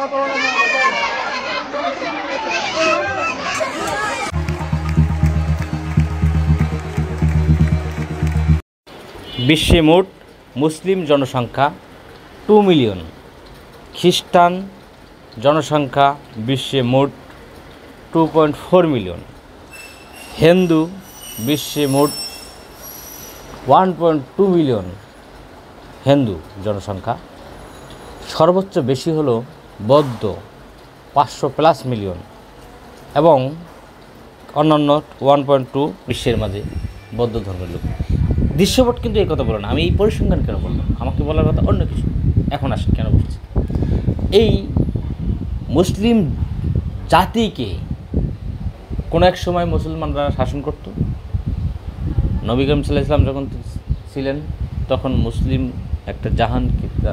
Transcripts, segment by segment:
বিশ্বে মোট মুসলিম জনসংখ্যা 2 মিলিয়ন। খ্রিস্টান জনসংখ্যা বিশ্বে মোট 2.4 মিলিয়ন। হিন্দু বিশ্বে মোট 1.2 মিলিয়ন হিন্দু জনসংখ্যা। সর্বোচ্চ বেশি হলো বৌদ্ধ 500+ মিলিয়ন এবং অন্যান্য 1.2 বিশ্বের মাঝে বৌদ্ধ ধর্মের লোক। দৃশ্যপট কিন্তু এই কথা বলো না। আমি এই পরিসংখ্যান কেন বললাম? আমাকে বলার কথা অন্য কিছু। এখন আসে কেন বলছি? এই মুসলিম জাতিকে কোনো এক সময় মুসলমানরা শাসন করত। নবী করিম সাল্লাল্লাহু আলাইহি ওয়াসাল্লাম যখন ছিলেন তখন মুসলিম একটা জাহানকিতা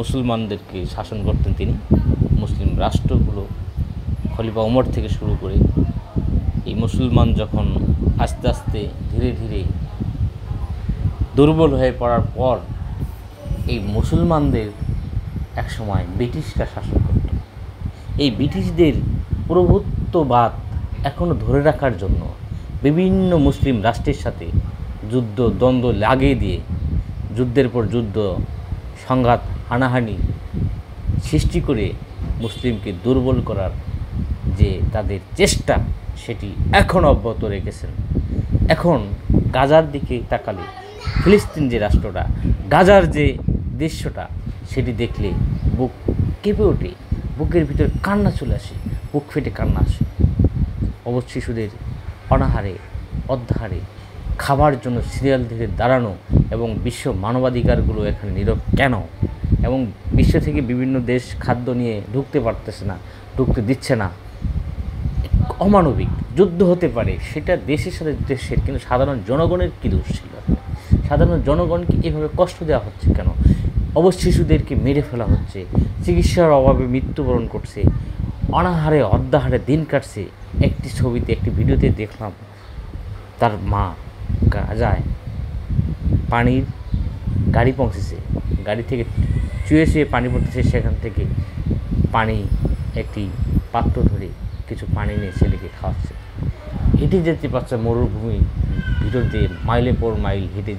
মুসলমানদেরকে শাসন করতেন তিনি। মুসলিম রাষ্ট্রগুলো খলিফা ওমর থেকে শুরু করে এই মুসলমান যখন আস্তে আস্তে ধীরে ধীরে দুর্বল হয়ে পড়ার পর এই মুসলমানদের একসময় ব্রিটিশরা শাসন করত। এই ব্রিটিশদের প্রভুত্ববাদ এখনও ধরে রাখার জন্য বিভিন্ন মুসলিম রাষ্ট্রের সাথে যুদ্ধ দ্বন্দ্ব লাগিয়ে দিয়ে যুদ্ধের পর যুদ্ধ সংঘাত হানাহানি সৃষ্টি করে মুসলিমকে দুর্বল করার যে তাদের চেষ্টা সেটি এখন অব্যাহত রেখেছেন। এখন গাজার দিকে তাকালে ফিলিস্তিন যে রাষ্ট্রটা, গাজার যে দৃশ্যটা সেটি দেখলে বুক কেঁপে ওঠে, বুকের ভিতরে কান্না চলে আসে, বুক ফেটে কান্না আসে। অবশ্য শিশুদের অনাহারে অর্ধাহারে খাবার জন্য সিরিয়াল ধরে দাঁড়ানো এবং বিশ্ব মানবাধিকারগুলো এখানে নীরব কেন? এবং বিশ্ব থেকে বিভিন্ন দেশ খাদ্য নিয়ে ঢুকতে পারতেছে না, ঢুকতে দিচ্ছে না। অমানবিক যুদ্ধ হতে পারে, সেটা দেশের সাথে দেশের, কিন্তু সাধারণ জনগণের কী দোষ ছিল? সাধারণ জনগণকে এভাবে কষ্ট দেওয়া হচ্ছে কেন? অবশ্য শিশুদেরকে মেরে ফেলা হচ্ছে, চিকিৎসার অভাবে মৃত্যুবরণ করছে, অনাহারে অর্ধাহারে দিন কাটছে। একটি ছবিতে একটি ভিডিওতে দেখলাম তার মা গাজায় পানির গাড়ি পৌঁছেছে, গাড়ি থেকে চুয়ে চুয়ে পানি পড়তেছে, সেখান থেকে পানি একটি পাত্র ধরে কিছু পানি নিয়ে ছেলেকে খাওয়াচ্ছে। হেঁটে যেতে পারছে মরুভূমি ভিতর দিয়ে, মাইলের পর মাইল হেঁটে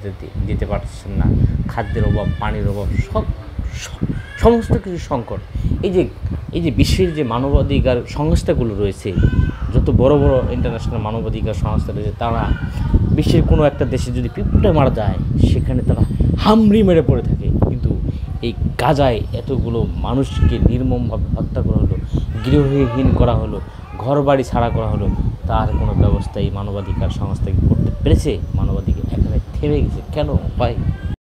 যেতে পারছেন না। খাদ্যের অভাব, পানির অভাব, সমস্ত কিছু সংকট। এই যে বিশ্বের যে মানবাধিকার সংস্থাগুলো রয়েছে, যত বড় বড় ইন্টারন্যাশনাল মানবাধিকার সংস্থা রয়েছে, তারা বিশ্বের কোনো একটা দেশে যদি পিঁপড়ে মারা যায় সেখানে তারা হামড়ি মেরে পড়ে থাকে। কিন্তু এই গাজায় এতগুলো মানুষকে নির্মমভাবে হত্যা করা হলো, গৃহহীন করা হলো, ঘর বাড়ি ছাড়া করা হলো, তার কোনো ব্যবস্থা এই মানবাধিকার সংস্থা করতে পেরেছে? মানবাধিকার এখানে থেমে গেছে কেন? ভাই